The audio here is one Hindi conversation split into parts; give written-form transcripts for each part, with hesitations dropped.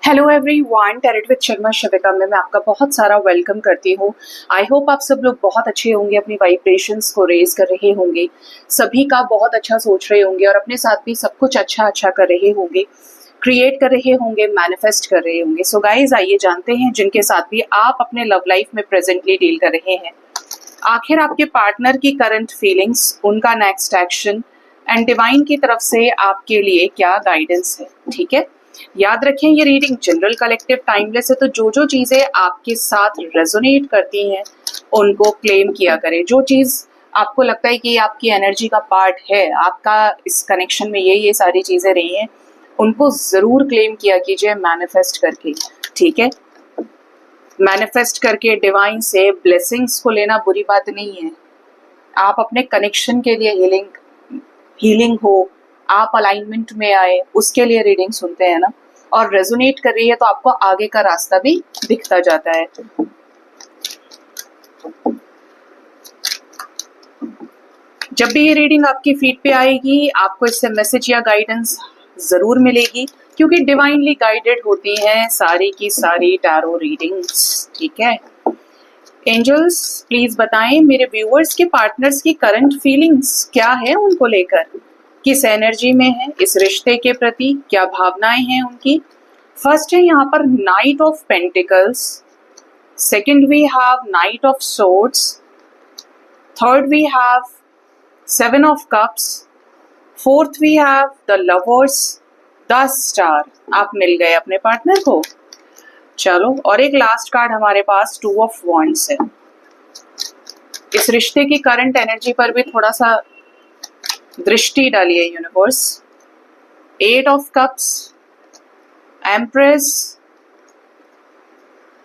Hello everyone, tarot with Sharma Shavika में मैं आपका बहुत सारा वेलकम करती हूँ। आई होप आप सब लोग बहुत अच्छे होंगे, अपनी वाइब्रेशंस को रेज कर रहे होंगे, सभी का बहुत अच्छा सोच रहे होंगे और अपने साथ भी सब कुछ अच्छा अच्छा कर रहे होंगे, क्रिएट कर रहे होंगे, मैनिफेस्ट कर रहे होंगे। सो गाइज, आइए जानते हैं जिनके साथ भी आप अपने लव लाइफ में प्रेजेंटली डील कर रहे हैं, आखिर आपके पार्टनर की करंट फीलिंग्स, उनका नेक्स्ट एक्शन एंड डिवाइन की तरफ से आपके लिए क्या गाइडेंस है। ठीक है, याद रखें ये रीडिंग जनरल, कलेक्टिव, टाइमलेस है, तो जो जो चीजें आपके साथ रेजोनेट करती हैं उनको क्लेम किया करें। जो चीज आपको लगता है कि आपकी एनर्जी का पार्ट है, आपका इस कनेक्शन में ये सारी चीजें रही हैं, उनको जरूर क्लेम किया कीजिए मैनिफेस्ट करके। ठीक है, मैनिफेस्ट करके डिवाइन से ब्लेसिंग्स को लेना बुरी बात नहीं है। आप अपने कनेक्शन के लिए हीलिंग हो, आप अलाइनमेंट में आए, उसके लिए रीडिंग सुनते हैं ना, और रेजोनेट कर रही है तो आपको आगे का रास्ता भी दिखता जाता है। जब भी ये रीडिंग आपकी फीड पे आएगी, आपको इससे मैसेज या गाइडेंस जरूर मिलेगी, क्योंकि डिवाइनली गाइडेड होती हैं सारी की सारी टैरो रीडिंग्स। ठीक है, एंजल्स प्लीज बताएं मेरे व्यूअर्स के पार्टनर्स की करंट फीलिंग्स क्या है, उनको लेकर किस एनर्जी में है, इस रिश्ते के प्रति क्या भावनाएं हैं उनकी। फर्स्ट है यहाँ पर knight of pentacles, second we have knight of swords, third we have seven of cups, fourth we have the lovers, the star. आप मिल गए अपने पार्टनर को। चलो, और एक लास्ट कार्ड हमारे पास टू ऑफ वॉन्ड्स है। इस रिश्ते की करंट एनर्जी पर भी थोड़ा सा दृष्टि डालिए universe. Eight of cups, empress,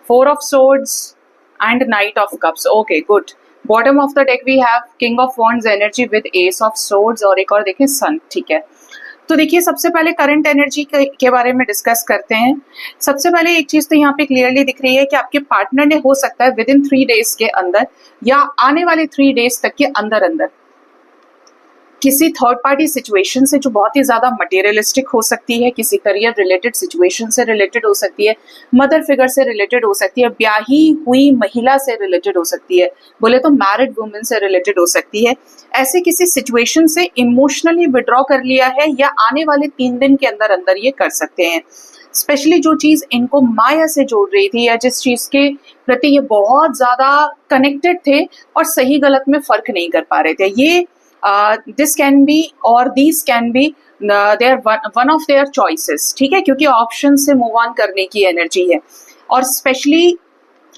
four of swords and knight of cups. Okay, good. Bottom of the deck we have king of wands energy with ace of swords और एक और देखिए सन। ठीक है, तो देखिए सबसे पहले करंट एनर्जी के बारे में डिस्कस करते हैं। सबसे पहले एक चीज तो यहाँ पे क्लियरली दिख रही है कि आपके पार्टनर ने हो सकता है विद इन 3 डेज के अंदर या आने वाले 3 डेज तक के अंदर किसी थर्ड पार्टी सिचुएशन से, जो बहुत ही ज्यादा मटेरियलिस्टिक हो सकती है, किसी करियर रिलेटेड सिचुएशन से रिलेटेड हो सकती है, मदर फिगर से रिलेटेड हो सकती है, ब्याही हुई महिला से रिलेटेड हो सकती है, बोले तो मैरिड वुमेन से रिलेटेड हो सकती है, ऐसे किसी सिचुएशन से इमोशनली विड्रॉ कर लिया है या आने वाले 3 दिन के अंदर ये कर सकते हैं। स्पेशली जो चीज इनको माया से जोड़ रही थी या जिस चीज के प्रति ये बहुत ज्यादा कनेक्टेड थे और सही गलत में फर्क नहीं कर पा रहे थे, ये this can be or these can be their one of their choices। ठीक है, क्योंकि ऑप्शन से मूव ऑन करने की एनर्जी है और स्पेशली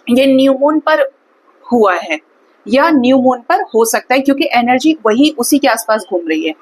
ये न्यू मून पर हुआ है या न्यू मून पर हो सकता है, क्योंकि एनर्जी वही उसी के आसपास घूम रही है।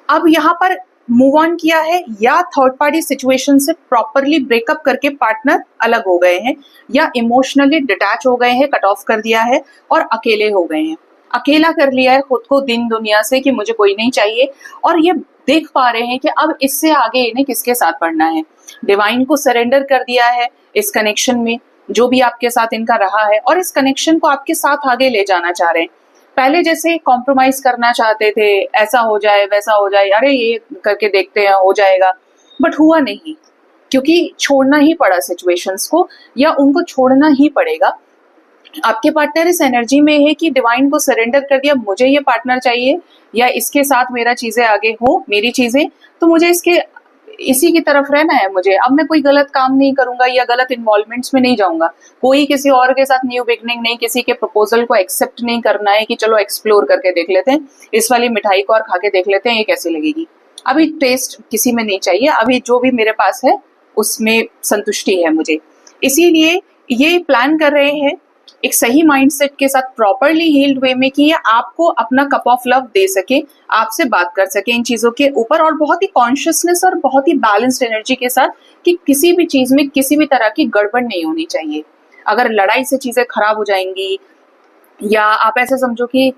अब यहाँ पर मूव ऑन किया है या थर्ड पार्टी सिचुएशन से प्रॉपरली ब्रेकअप करके पार्टनर अलग हो गए हैं या इमोशनली डिटैच हो गए हैं, कट ऑफ कर दिया है और अकेले हो गए हैं, अकेला कर लिया है खुद को दिन दुनिया से कि मुझे कोई नहीं चाहिए, और ये देख पा रहे हैं कि अब इससे आगे इन्हें किसके साथ बढ़ना है। डिवाइन को सरेंडर कर दिया है इस कनेक्शन में, जो भी आपके साथ इनका रहा है, और इस कनेक्शन को आपके साथ आगे ले जाना चाह रहे हैं। पहले जैसे कॉम्प्रोमाइज करना चाहते थे, ऐसा हो जाए वैसा हो जाए, अरे ये करके देखते हैं हो जाएगा, बट हुआ नहीं, क्योंकि छोड़ना ही पड़ा सिचुएशंस को या उनको छोड़ना ही पड़ेगा। आपके पार्टनर इस एनर्जी में है कि डिवाइन को सरेंडर कर दिया, मुझे ये पार्टनर चाहिए या इसके साथ मेरा चीजें आगे हो, मेरी चीजें, तो मुझे इसी की तरफ रहना है मुझे। अब मैं कोई गलत काम नहीं करूंगा या गलत इन्वॉल्वमेंट्स में नहीं जाऊंगा, कोई किसी और के साथ न्यू बिगनिंग नहीं, किसी के प्रपोजल को एक्सेप्ट नहीं करना है कि चलो एक्सप्लोर करके देख लेते हैं, इस वाली मिठाई को और खा के देख लेते हैं ये कैसी लगेगी। अभी टेस्ट किसी में नहीं चाहिए, अभी जो भी मेरे पास है उसमें संतुष्टि है मुझे। इसीलिए ये प्लान कर रहे हैं एक सही माइंडसेट के साथ, प्रॉपरली हील्ड वे में, कि ये आपको अपना कप ऑफ लव दे सके, आपसे बात कर सके इन चीजों के ऊपर, और बहुत ही कॉन्शियसनेस और बहुत ही बैलेंस्ड एनर्जी के साथ कि किसी भी चीज में किसी भी तरह की गड़बड़ नहीं होनी चाहिए। अगर लड़ाई से चीजें खराब हो जाएंगी या आप ऐसे समझो कि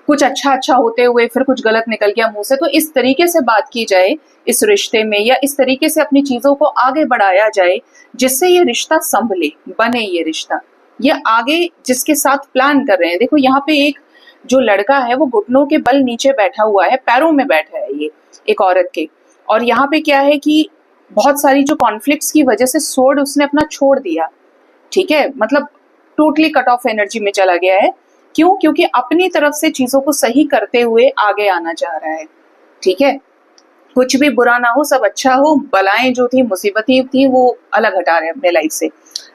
कुछ अच्छा होते हुए फिर कुछ गलत निकल गया मुंह से, तो इस तरीके से बात की जाए इस रिश्ते में, या इस तरीके से अपनी चीजों को आगे बढ़ाया जाए जिससे ये रिश्ता संभले, बने ये रिश्ता, ये आगे जिसके साथ प्लान कर रहे हैं। देखो यहाँ पे एक जो लड़का है वो घुटनों के बल नीचे बैठा हुआ है, पैरों में बैठा है ये एक औरत के, और यहाँ पे क्या है कि बहुत सारी जो कॉन्फ्लिक्ट्स की वजह से सोर्ड उसने अपना छोड़ दिया, ठीक है, मतलब टोटली कट ऑफ एनर्जी में चला गया है। क्यों? क्योंकि अपनी तरफ से चीजों को सही करते हुए आगे आना चाह रहा है, ठीक है, कुछ भी बुरा ना हो, सब अच्छा हो, बलाएं जो थी, मुसीबतें थी, वो अलग हटा रहे हैं अपने लाइफ से।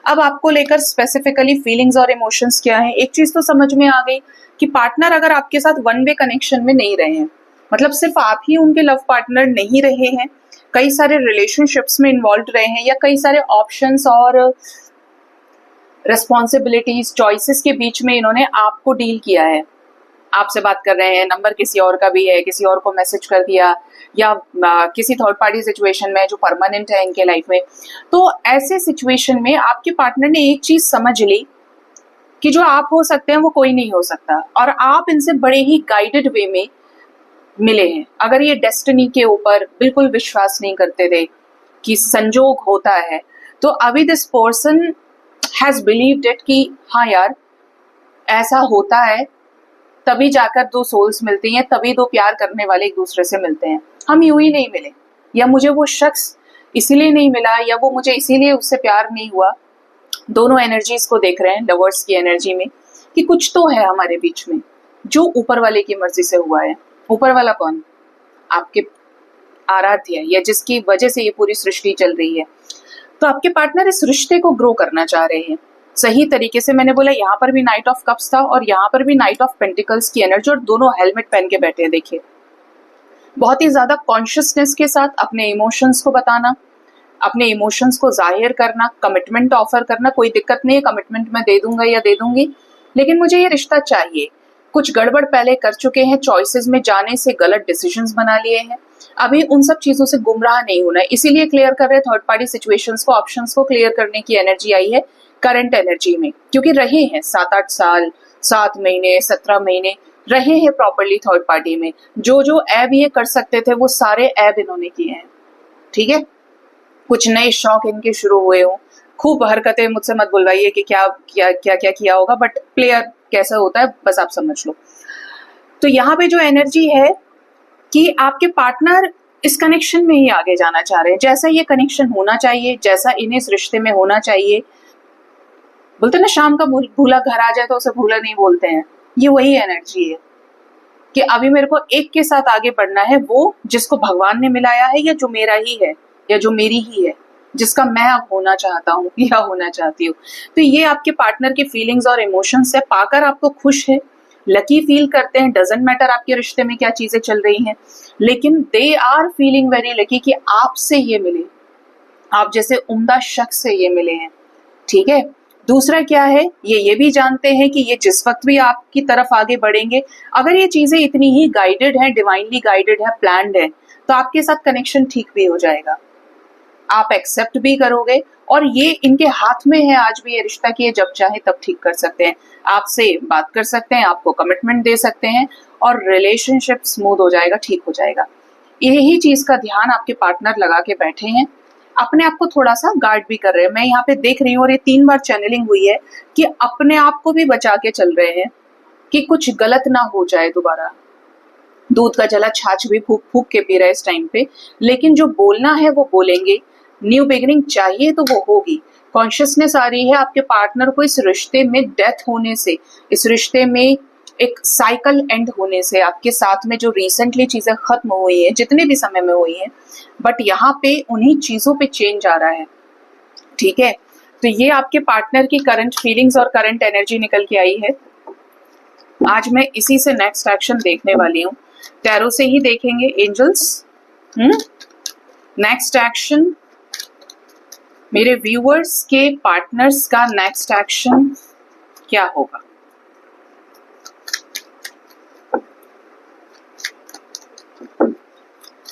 अब आपको लेकर स्पेसिफिकली फीलिंग्स और इमोशंस क्या है, एक चीज तो समझ में आ गई कि पार्टनर अगर आपके साथ वन वे कनेक्शन में नहीं रहे हैं, मतलब सिर्फ आप ही उनके लव पार्टनर नहीं रहे हैं, कई सारे रिलेशनशिप्स में इन्वॉल्व रहे हैं, या कई सारे ऑप्शंस और रिस्पॉन्सिबिलिटीज चॉइसेस के बीच में इन्होंने आपको डील किया है। आपसे बात कर रहे हैं, नंबर किसी और का भी है, किसी और को मैसेज कर दिया, या किसी थर्ड पार्टी सिचुएशन में जो परमानेंट है इनके लाइफ में। तो ऐसे सिचुएशन में आपके पार्टनर ने एक चीज समझ ली कि जो आप हो सकते हैं वो कोई नहीं हो सकता, और आप इनसे बड़े ही गाइडेड वे में मिले हैं। अगर ये डेस्टिनी के ऊपर बिल्कुल विश्वास नहीं करते थे कि संजोग होता है, तो अभी this person has believed it कि हाँ यार ऐसा होता है, तभी जाकर दो सोल्स मिलती हैं, तभी दो प्यार करने वाले एक दूसरे से मिलते हैं। हम यूं ही नहीं मिले, या मुझे वो शख्स इसीलिए नहीं मिला, या वो मुझे इसीलिए उससे प्यार नहीं हुआ। दोनों एनर्जीज को देख रहे हैं लवर्स की एनर्जी में कि कुछ तो है हमारे बीच में जो ऊपर वाले की मर्जी से हुआ है। ऊपर वाला कौन? आपके आराध्य, या जिसकी वजह से ये पूरी सृष्टि चल रही है। तो आपके पार्टनर इस रिश्ते को ग्रो करना चाह रहे हैं सही तरीके से। मैंने बोला यहाँ पर भी नाइट ऑफ कप्स था और यहाँ पर भी नाइट ऑफ पेंटिकल्स की एनर्जी, और दोनों हेलमेट पहन के बैठे हैं। देखिए, बहुत ही ज्यादा कॉन्शियसनेस के साथ अपने इमोशंस को बताना, अपने इमोशंस को जाहिर करना, कमिटमेंट ऑफर करना। कोई दिक्कत नहीं है, कमिटमेंट मैं दे दूंगा या दे दूंगी, लेकिन मुझे ये रिश्ता चाहिए। कुछ गड़बड़ पहले कर चुके हैं, चॉइसेस में जाने से गलत डिसीजंस बना लिए हैं, अभी उन सब चीजों से गुमराह नहीं होना है, इसीलिए क्लियर कर रहे हैं। थर्ड पार्टी सिचुएशंस को, ऑप्शंस को क्लियर करने की एनर्जी आई है करंट एनर्जी में, क्योंकि रहे हैं 7-8 साल, 7 महीने, 17 महीने रहे हैं प्रॉपरली थर्ड पार्टी में। जो जो ऐब ये कर सकते थे वो सारे ऐब इन्होंने किए हैं, ठीक है। कुछ नए शौक इनके शुरू हुए हो, खूब हरकतें, मुझसे मत बुलवाइए कि क्या क्या क्या क्या किया होगा, बट प्लेयर कैसा होता है बस आप समझ लो। तो यहाँ पे जो एनर्जी है कि आपके पार्टनर इस कनेक्शन में ही आगे जाना चाह रहे हैं, जैसा ये कनेक्शन होना चाहिए, जैसा इन्हें इस रिश्ते में होना चाहिए। बोलते ना शाम का भूला घर आ जाए तो उसे भूला नहीं बोलते हैं, ये वही एनर्जी है कि अभी मेरे को एक के साथ आगे बढ़ना है, वो जिसको भगवान ने मिलाया है, या जो मेरा ही है, या जो मेरी ही है, जिसका मैं अब होना चाहता हूँ या होना चाहती हूँ। तो ये आपके पार्टनर के फीलिंग्स और इमोशंस है, पाकर आपको खुश है, लकी फील करते हैं। डजंट मैटर आपके रिश्ते में क्या चीजें चल रही हैं, लेकिन they are feeling very lucky कि आपसे ये मिले, आप जैसे उम्दा शख्स से ये मिले हैं, ठीक है। दूसरा क्या है, ये भी जानते हैं कि ये जिस वक्त भी आपकी तरफ आगे बढ़ेंगे, अगर ये चीजें इतनी ही गाइडेड हैं, डिवाइनली गाइडेड है, प्लान्ड है, तो आपके साथ कनेक्शन ठीक भी हो जाएगा, आप एक्सेप्ट भी करोगे, और ये इनके हाथ में है आज भी ये रिश्ता कि ये जब चाहे तब ठीक कर सकते हैं, आपसे बात कर सकते हैं, आपको कमिटमेंट दे सकते हैं, और रिलेशनशिप स्मूथ हो जाएगा, ठीक हो जाएगा। यही चीज का ध्यान आपके पार्टनर लगा के बैठे हैं, अपने आप को थोड़ा सा गार्ड भी कर रहे हैं। मैं यहाँ पे देख रही हूँ, और ये 3 बार चैनलिंग हुई है कि अपने आप को भी बचा के चल रहे हैं कि कुछ गलत ना हो जाए दोबारा। दूध का जला छाछ भी फूक फूक के पी रहे इस टाइम पे, लेकिन जो बोलना है वो बोलेंगे। न्यू बिगिनिंग चाहिए तो वो होगी। कॉन्शियसनेस आ रही है आपके पार्टनर को इस रिश्ते में डेथ होने से, इस रिश्ते में एक साइकिल एंड होने से, आपके साथ में जो रिसेंटली चीजें खत्म हुई है, जितने भी समय में हुई है, बट यहाँ पे उन्हीं चीजों पे चेंज आ रहा है, ठीक है। तो ये आपके पार्टनर की करंट फीलिंग्स और करंट एनर्जी निकल के आई है। आज मैं इसी से नेक्स्ट एक्शन देखने वाली हूँ, टैरो से ही देखेंगे एंजल्स। नेक्स्ट एक्शन, मेरे व्यूअर्स के पार्टनर्स का नेक्स्ट एक्शन क्या होगा।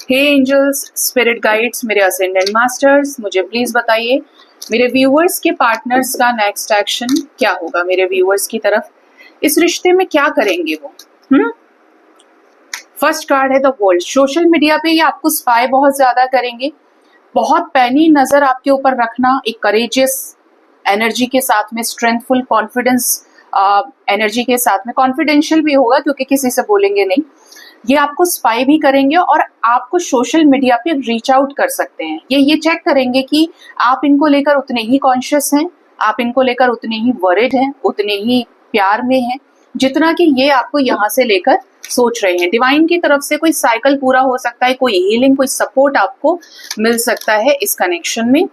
हे एंजल्स, स्पिरिट गाइड्स, मेरे असेंडेंट मास्टर्स, मुझे प्लीज बताइए मेरे व्यूअर्स के पार्टनर्स का नेक्स्ट एक्शन क्या होगा। मेरे व्यूअर्स की तरफ इस रिश्ते में क्या करेंगे वो। फर्स्ट कार्ड है द वर्ल्ड। सोशल मीडिया पे ये आपको स्पाई बहुत ज्यादा करेंगे, बहुत पैनी नजर आपके ऊपर रखना, एक करेजियस एनर्जी के साथ में, स्ट्रेंथफुल कॉन्फिडेंस एनर्जी के साथ में, कॉन्फिडेंशियल भी होगा क्योंकि किसी से बोलेंगे नहीं, ये आपको स्पाई भी करेंगे और आपको सोशल मीडिया पे रीच आउट कर सकते हैं। ये चेक करेंगे कि आप इनको लेकर उतने ही कॉन्शियस हैं, आप इनको लेकर उतने ही वरिड हैं, उतने ही प्यार में हैं, जितना कि ये आपको यहाँ से लेकर सोच रहे हैं। डिवाइन की तरफ से कोई साइकिल पूरा हो सकता है, कोई हीलिंग, कोई सपोर्ट आपको मिल सकता है इस कनेक्शन में।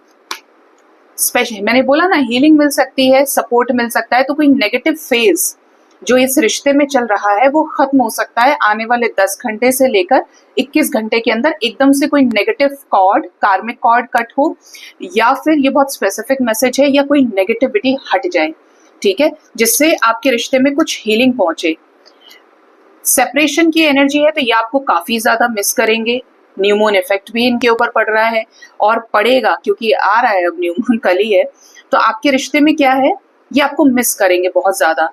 स्पेशल मैंने बोला ना, हीलिंग मिल सकती है, सपोर्ट मिल सकता है। तो कोई नेगेटिव फेज जो इस रिश्ते में चल रहा है वो खत्म हो सकता है आने वाले 10 घंटे से लेकर 21 घंटे के अंदर। एकदम से कोई नेगेटिव कॉर्ड, कार्मिक कॉर्ड कट हो, या फिर ये बहुत स्पेसिफिक मैसेज है, या कोई नेगेटिविटी हट जाए, ठीक है, जिससे आपके रिश्ते में कुछ हीलिंग पहुंचे। सेपरेशन की एनर्जी है, तो ये आपको काफी ज्यादा मिस करेंगे। न्यू मून इफेक्ट भी इनके ऊपर पड़ रहा है और पड़ेगा, क्योंकि आ रहा है अब न्यू मून, कल ही है। तो आपके रिश्ते में क्या है, ये आपको मिस करेंगे बहुत ज्यादा।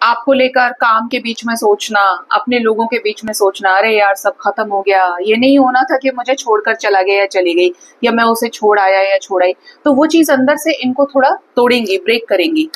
आपको लेकर काम के बीच में सोचना, अपने लोगों के बीच में सोचना, अरे यार सब खत्म हो गया, ये नहीं होना था कि मुझे छोड़कर चला गया या चली गई, या मैं उसे छोड़ आया या छोड़ आई। तो वो चीज अंदर से इनको थोड़ा तोड़ेंगी, ब्रेक करेंगी।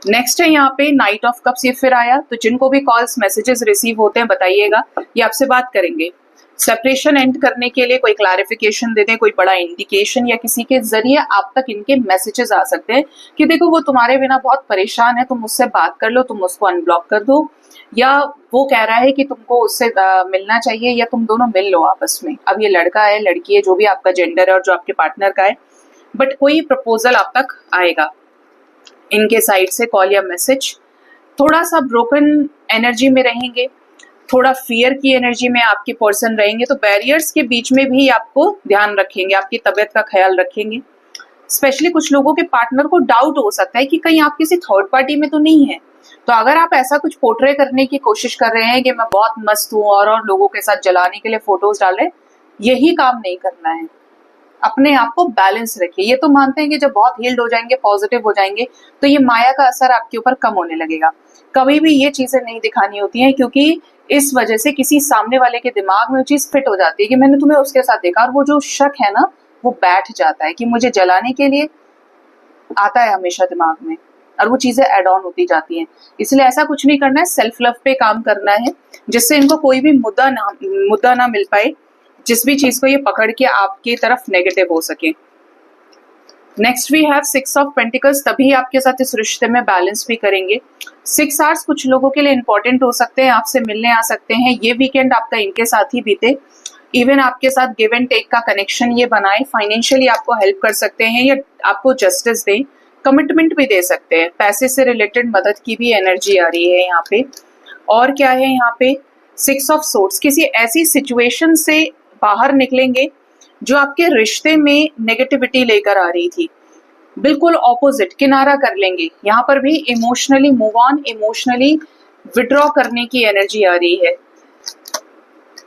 नेक्स्ट है यहाँ पे नाइट ऑफ कप्स, ये फिर आया। तो जिनको भी कॉल्स मैसेजेस रिसीव होते हैं बताइएगा, ये आपसे बात करेंगे। सेपरेशन एंड करने के लिए कोई क्लैरिफिकेशन दे दें, कोई बड़ा इंडिकेशन, या किसी के जरिए आप तक इनके मैसेजेस आ सकते हैं कि देखो वो तुम्हारे बिना बहुत परेशान है, तुम उससे बात कर लो, तुम उसको अनब्लॉक कर दो, या वो कह रहा है कि तुमको उससे मिलना चाहिए, या तुम दोनों मिल लो आपस में। अब ये लड़का है, लड़की है, जो भी आपका जेंडर है और जो आपके पार्टनर का है, बट कोई प्रपोजल आप तक आएगा इनके साइड से, कॉल या मैसेज। थोड़ा सा ब्रोकन एनर्जी में रहेंगे, थोड़ा फियर की एनर्जी में आपके पर्सन रहेंगे, तो बैरियर्स के बीच में भी आपको ध्यान रखेंगे, आपकी तबीयत का ख्याल रखेंगे। स्पेशली कुछ लोगों के पार्टनर को डाउट हो सकता है कि कहीं आप किसी थर्ड पार्टी में तो नहीं है। तो अगर आप ऐसा कुछ पोर्ट्रे करने की कोशिश कर रहे हैं कि मैं बहुत मस्त हूँ और लोगों के साथ जलाने के लिए फोटोज डाल रहे हैं, यही काम नहीं करना है। अपने आप को बैलेंस रखिए। ये तो मानते हैं कि जब बहुत हील्ड हो जाएंगे, पॉजिटिव हो जाएंगे, तो ये माया का असर आपके ऊपर कम होने लगेगा। कभी भी ये चीजें नहीं दिखानी होती हैं, क्योंकि इस वजह से किसी सामने वाले के दिमाग में वो चीज फिट हो जाती है कि मैंने तुम्हें उसके साथ देखा, और वो जो शक है ना, वो बैठ जाता है कि मुझे जलाने के लिए आता है हमेशा दिमाग में, और वो चीजें एड ऑन होती जाती हैं। इसलिए ऐसा कुछ नहीं करना है, सेल्फ लव पे काम करना है, जिससे इनको कोई भी मुद्दा ना मिल पाए, जिस भी चीज को ये पकड़ के आपकी तरफ नेगेटिव हो सके। Next we have 6 of pentacles, तभी आपके साथ इस रिश्ते में बैलेंस भी करेंगे। 6 आवर्स कुछ लोगों के लिए इंपॉर्टेंट हो सकते हैं, आपसे मिलने आ सकते हैं। ये वीकेंड आपका इनके साथ ही बीते, इवन आपके साथ गिव एंड टेक का कनेक्शन ये बनाए, फाइनेंशियली आपको हेल्प कर सकते हैं, या आपको जस्टिस दे, कमिटमेंट भी दे सकते हैं। पैसे से रिलेटेड मदद की भी एनर्जी आ रही है यहाँ पे। और क्या है यहाँ पे, 6 ऑफ सोर्ड्स, किसी ऐसी सिचुएशन से बाहर निकलेंगे जो आपके रिश्ते में नेगेटिविटी लेकर आ रही थी, बिल्कुल ऑपोजिट, किनारा कर लेंगे। यहाँ पर भी emotionally move on, emotionally withdraw करने की एनर्जी आ रही है।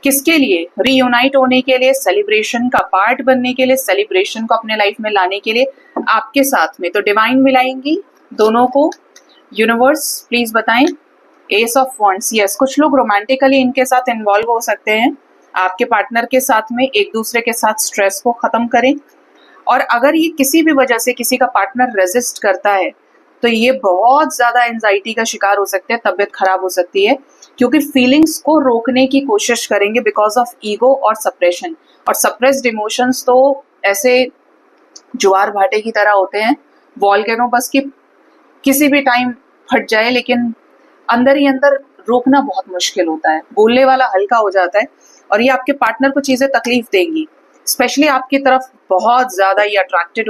किसके लिए, रीयूनाइट होने के लिए, सेलिब्रेशन का पार्ट बनने के लिए, सेलिब्रेशन को अपने लाइफ में लाने के लिए आपके साथ में। तो डिवाइन मिलाएंगी दोनों को। यूनिवर्स प्लीज बताएं। एस ऑफ वॉन्ड्स, यस, कुछ लोग रोमांटिकली इनके साथ इन्वॉल्व हो सकते हैं, आपके पार्टनर के साथ में एक दूसरे के साथ स्ट्रेस को खत्म करें। और अगर ये किसी भी वजह से किसी का पार्टनर रेजिस्ट करता है, तो ये बहुत ज्यादा एंजाइटी का शिकार हो सकते हैं, तबीयत खराब हो सकती है, क्योंकि फीलिंग्स को रोकने की कोशिश करेंगे बिकॉज ऑफ ईगो और सप्रेशन। और सप्रेस्ड इमोशंस तो ऐसे ज्वार भाटे की तरह होते हैं, वॉल्केनो, बस कि किसी भी टाइम फट जाए, लेकिन अंदर ही अंदर रोकना बहुत मुश्किल होता है। बोलने वाला हल्का हो जाता है, और ये आपके पार्टनर को चीजें तकलीफ देंगी। स्पेशली आपकी तरफ बहुत ज्यादा ये अट्रैक्ट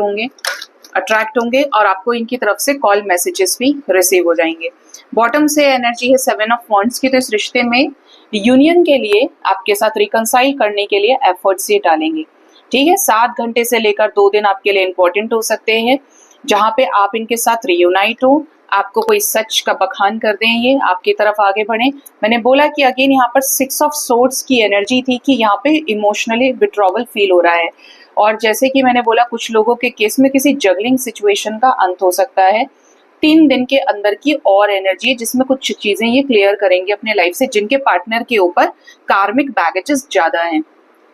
होंगे, और आपको इनकी तरफ से कॉल मैसेजेस भी रिसीव हो जाएंगे। बॉटम से एनर्जी है 7 ऑफ वॉन्ड्स की, तो इस रिश्ते में यूनियन के लिए, आपके साथ रिकंसाइल करने के लिए एफर्ट्स ये डालेंगे। ठीक है, 7 घंटे से लेकर 2 दिन आपके लिए इंपॉर्टेंट हो सकते हैं, जहां पे आप इनके साथ रियूनाइट हो, आपको कोई सच का बखान कर दें, ये आपकी तरफ आगे बढ़े। मैंने बोला कि अगेन यहाँ पर 6 ऑफ सोर्ड्स की एनर्जी थी कि यहाँ पे इमोशनली विड्रॉवल फील हो रहा है। और जैसे कि मैंने बोला, कुछ लोगों के केस में किसी जगलिंग सिचुएशन का अंत हो सकता है। 3 दिन के अंदर की और एनर्जी है, जिसमें कुछ चीजें ये क्लियर करेंगे अपने लाइफ से, जिनके पार्टनर के ऊपर कार्मिक बैगेजेस ज्यादा हैं।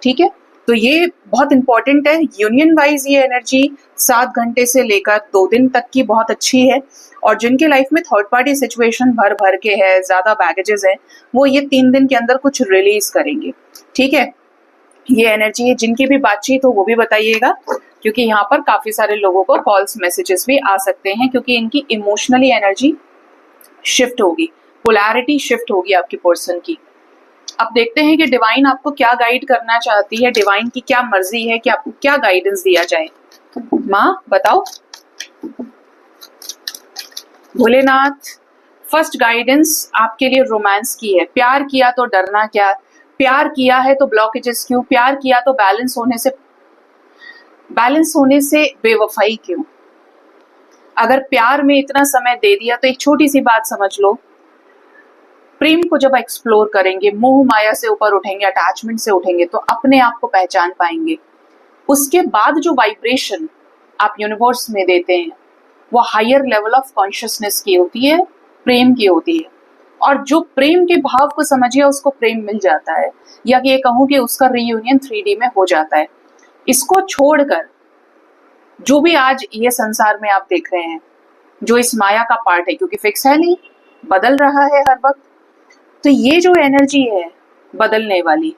ठीक है, तो ये बहुत इंपॉर्टेंट है। यूनियन वाइज ये एनर्जी 7 घंटे से लेकर 2 दिन तक की बहुत अच्छी है। और जिनके लाइफ में थर्ड पार्टी सिचुएशन भर भर के है, ज्यादा बैगेजेस है, वो ये 3 दिन के अंदर कुछ रिलीज करेंगे। ठीक है, ये एनर्जी है। जिनकी भी बातचीत हो वो भी बताइएगा, क्योंकि यहाँ पर काफी सारे लोगों को कॉल्स मैसेजेस भी आ सकते हैं, क्योंकि इनकी इमोशनली एनर्जी शिफ्ट होगी, पोलैरिटी शिफ्ट होगी आपकी पर्सन की। अब देखते हैं कि डिवाइन आपको क्या गाइड करना चाहती है, डिवाइन की क्या मर्जी है कि आपको क्या गाइडेंस दिया जाए। माँ बताओ। भोलेनाथ, फर्स्ट गाइडेंस आपके लिए रोमांस की है। प्यार किया तो डरना क्या, प्यार किया है तो ब्लॉकेजेस क्यों, प्यार किया तो बैलेंस होने से बेवफाई क्यों। अगर प्यार में इतना समय दे दिया तो एक छोटी सी बात समझ लो, प्रेम को जब एक्सप्लोर करेंगे, मोह माया से ऊपर उठेंगे, अटैचमेंट से उठेंगे, तो अपने आप को पहचान पाएंगे। उसके बाद जो वाइब्रेशन आप यूनिवर्स में देते हैं वो हायर लेवल ऑफ कॉन्शियसनेस की होती है, प्रेम की होती है। और जो प्रेम के भाव को समझिए उसको प्रेम मिल जाता है, या ये कहूं कि उसका रीयूनियन 3D में हो जाता है। इसको छोड़कर जो भी आज ये संसार में आप देख रहे हैं, जो इस माया का पार्ट है, क्योंकि फिक्स है नहीं, बदल रहा है हर वक्त, तो ये जो एनर्जी है बदलने वाली,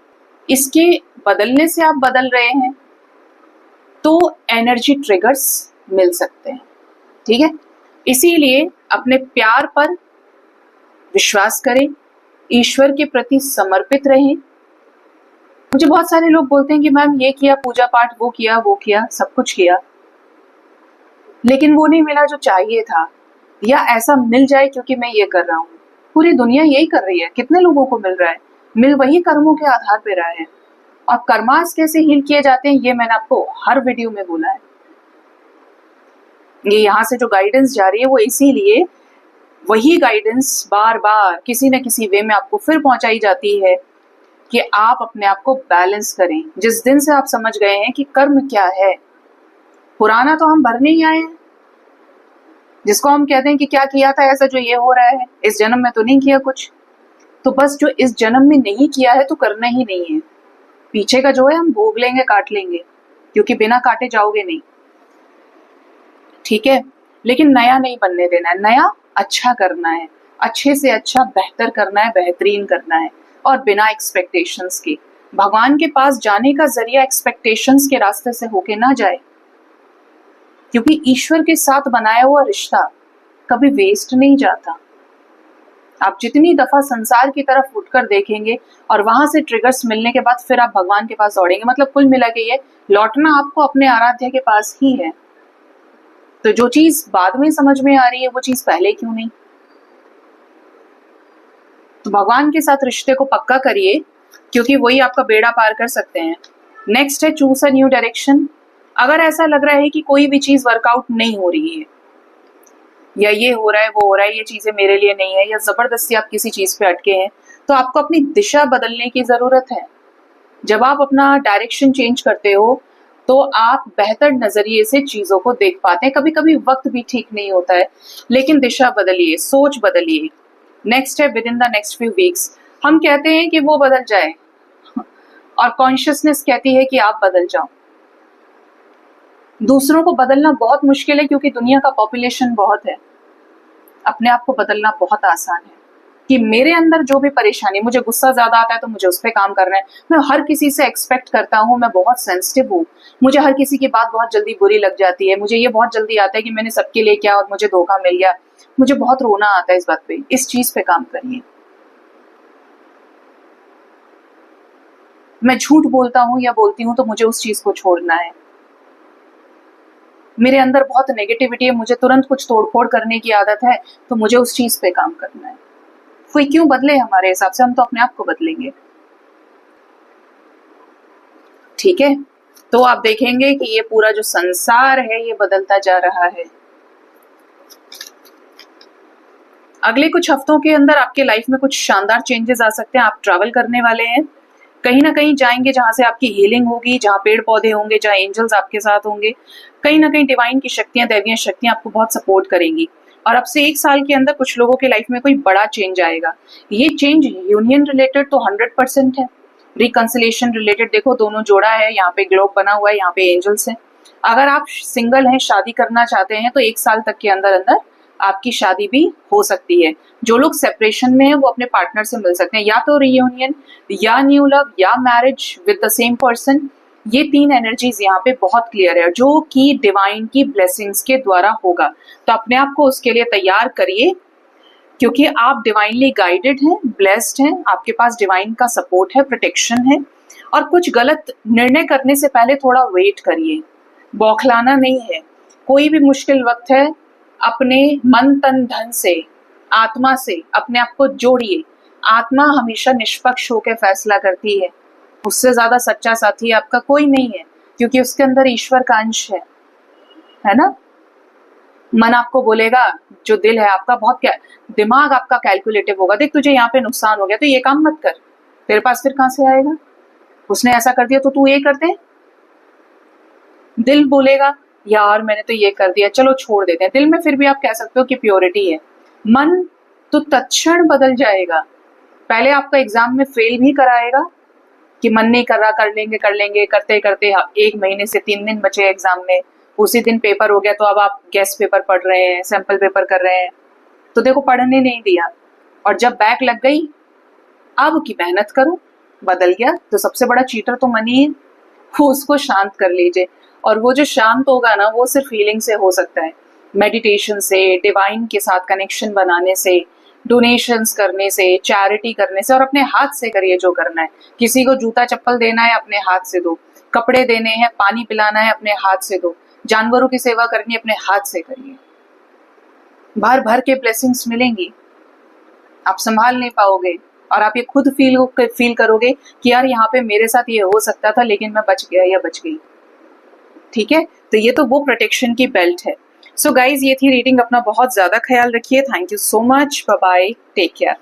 इसके बदलने से आप बदल रहे हैं तो एनर्जी ट्रिगर्स मिल सकते हैं। ठीक है, इसीलिए अपने प्यार पर विश्वास करें, ईश्वर के प्रति समर्पित रहें। मुझे बहुत सारे लोग बोलते हैं कि मैम ये किया, पूजा पाठ वो किया, सब कुछ किया, लेकिन वो नहीं मिला जो चाहिए था, या ऐसा मिल जाए क्योंकि मैं ये कर रहा हूँ। पूरी दुनिया यही कर रही है, कितने लोगों को मिल रहा है, मिल वही कर्मों के आधार पे रहा है। और कर्मास कैसे हील किए जाते हैं ये मैंने आपको हर वीडियो में बोला है। ये यहाँ से जो गाइडेंस जा रही है वो इसीलिए वही गाइडेंस बार बार किसी न किसी वे में आपको फिर पहुंचाई जाती है कि आप अपने आप को बैलेंस करें। जिस दिन से आप समझ गए हैं कि कर्म क्या है, पुराना तो हम भरने ही आए हैं, जिसको हम कहते हैं कि क्या किया था ऐसा जो ये हो रहा है, इस जन्म में तो नहीं किया कुछ, तो बस जो इस जन्म में नहीं किया है तो करना ही नहीं है। पीछे का जो है हम भोग लेंगे, काट लेंगे, क्योंकि बिना काटे जाओगे नहीं। ठीक है, लेकिन नया नहीं बनने देना है, नया अच्छा करना है, अच्छे से अच्छा बेहतर करना है, बेहतरीन करना है, और बिना एक्सपेक्टेशंस के। भगवान के पास जाने का जरिया एक्सपेक्टेशंस के रास्ते से होके ना जाए, क्योंकि ईश्वर के साथ बनाया हुआ रिश्ता कभी वेस्ट नहीं जाता। आप जितनी दफा संसार की तरफ उठकर देखेंगे और वहां से ट्रिगर्स मिलने के बाद फिर आप भगवान के पास दौड़ेंगे, मतलब कुल मिला के ये लौटना आपको अपने आराध्य के पास ही है। तो जो चीज बाद में समझ में आ रही है वो चीज पहले क्यों नहीं। तो भगवान के साथ रिश्ते को पक्का करिए, क्योंकि वही आपका बेड़ा पार कर सकते हैं। नेक्स्ट है चूज अ न्यू डायरेक्शन। अगर ऐसा लग रहा है कि कोई भी चीज वर्कआउट नहीं हो रही है, या ये हो रहा है वो हो रहा है, ये चीजें मेरे लिए नहीं है, या जबरदस्ती आप किसी चीज पे अटके हैं, तो आपको अपनी दिशा बदलने की जरूरत है। जब आप अपना डायरेक्शन चेंज करते हो तो आप बेहतर नजरिए से चीजों को देख पाते हैं। कभी कभी वक्त भी ठीक नहीं होता है, लेकिन दिशा बदलिए, सोच बदलिए। नेक्स्ट है with in the next few weeks. हम कहते हैं कि वो बदल जाए और कॉन्शियसनेस कहती है कि आप बदल जाओ। दूसरों को बदलना बहुत मुश्किल है, क्योंकि दुनिया का पॉपुलेशन बहुत है। अपने आप को बदलना बहुत आसान है कि मेरे अंदर जो भी परेशानी, मुझे गुस्सा ज्यादा आता है तो मुझे उस पर काम करना है। मैं हर किसी से एक्सपेक्ट करता हूँ, मैं बहुत सेंसिटिव हूँ, मुझे हर किसी की बात बहुत जल्दी बुरी लग जाती है। मुझे ये बहुत जल्दी आता है कि मैंने सबके लिए किया और मुझे धोखा मिल गया। मुझे बहुत रोना आता है इस बात पे। इस चीज पे काम करिए। मैं झूठ बोलता हूँ या बोलती हूँ तो मुझे उस चीज को छोड़ना है। मेरे अंदर बहुत नेगेटिविटी है, मुझे तुरंत कुछ तोड़फोड़ करने की आदत है, तो मुझे उस चीज पे काम करना है। कोई क्यों बदले हमारे हिसाब से, हम तो अपने आप को बदलेंगे। ठीक है, तो आप देखेंगे कि ये पूरा जो संसार है ये बदलता जा रहा है। अगले कुछ हफ्तों के अंदर आपके लाइफ में कुछ शानदार चेंजेस आ सकते हैं। आप ट्रैवल करने वाले हैं, कहीं ना कहीं जाएंगे जहां से आपकी हीलिंग होगी, जहां पेड़ पौधे होंगे, जहां एंजल्स आपके साथ होंगे। कहीं ना कहीं डिवाइन की शक्तियां, दैवीय शक्तियां आपको बहुत सपोर्ट करेंगी। और अब से 1 साल के अंदर कुछ लोगों के लाइफ में कोई बड़ा चेंज आएगा। ये चेंज यूनियन रिलेटेड तो 100% है, रिकंसिलेशन रिलेटेड। देखो दोनों जोड़ा है, यहाँ पे ग्लोब बना हुआ है, यहाँ पे एंजल्स हैं। अगर आप सिंगल हैं, शादी करना चाहते हैं, तो 1 साल तक के अंदर अंदर आपकी शादी भी हो सकती है। जो लोग सेपरेशन में है वो अपने पार्टनर से मिल सकते हैं, या तो रियूनियन या न्यू लव या marriage with the same person. ये 3 एनर्जीज यहाँ पे बहुत क्लियर है, जो कि डिवाइन की ब्लेसिंग्स के द्वारा होगा। तो अपने आप को उसके लिए तैयार करिए, क्योंकि आप डिवाइनली गाइडेड हैं, ब्लेस्ड हैं, आपके पास डिवाइन का सपोर्ट है, प्रोटेक्शन है। और कुछ गलत निर्णय करने से पहले थोड़ा वेट करिए, बौखलाना नहीं है। कोई भी मुश्किल वक्त है, अपने मन तन धन से, आत्मा से अपने आप को जोड़िए। आत्मा हमेशा निष्पक्ष होकर फैसला करती है, उससे ज्यादा सच्चा साथी आपका कोई नहीं है, क्योंकि उसके अंदर ईश्वर का अंश है ना। मन आपको बोलेगा, जो दिल है आपका बहुत दिमाग आपका कैलकुलेटिव होगा, देख तुझे यहाँ पे नुकसान हो गया तो ये काम मत कर, तेरे पास फिर कहां से आएगा, उसने ऐसा कर दिया तो तू ये कर दे। दिल बोलेगा यार मैंने तो ये कर दिया, चलो छोड़ देते हैं। दिल में फिर भी आप कह सकते हो कि प्योरिटी है। मन तो तत्क्षण बदल जाएगा। पहले आपका एग्जाम में फेल भी कराएगा कि मन नहीं कर रहा, कर लेंगे करते करते 1 महीने से 3 दिन बचे एग्जाम में, उसी दिन पेपर हो गया तो अब आप गेस्ट पेपर पढ़ रहे हैं, सैंपल पेपर कर रहे हैं। तो देखो पढ़ने नहीं दिया, और जब बैक लग गई अब की मेहनत करो, बदल गया। तो सबसे बड़ा चीटर तो मन ही है, वो उसको शांत कर लीजिए। और वो जो शांत होगा ना, वो सिर्फ फीलिंग से हो सकता है, मेडिटेशन से, डिवाइन के साथ कनेक्शन बनाने से, डोनेशंस करने से, चैरिटी करने से, और अपने हाथ से करिए जो करना है। किसी को जूता चप्पल देना है अपने हाथ से दो, कपड़े देने हैं, पानी पिलाना है अपने हाथ से दो, जानवरों की सेवा करनी है अपने हाथ से करिए। भर भर के ब्लेसिंग्स मिलेंगी, आप संभाल नहीं पाओगे, और आप ये खुद फील करोगे कि यार यहाँ पे मेरे साथ ये हो सकता था लेकिन मैं बच गया या बच गई। ठीक है, तो ये तो वो प्रोटेक्शन की बेल्ट है। सो गाइज, ये थी रीडिंग। अपना बहुत ज्यादा ख्याल रखिए। Thank you so much, bye bye, take care.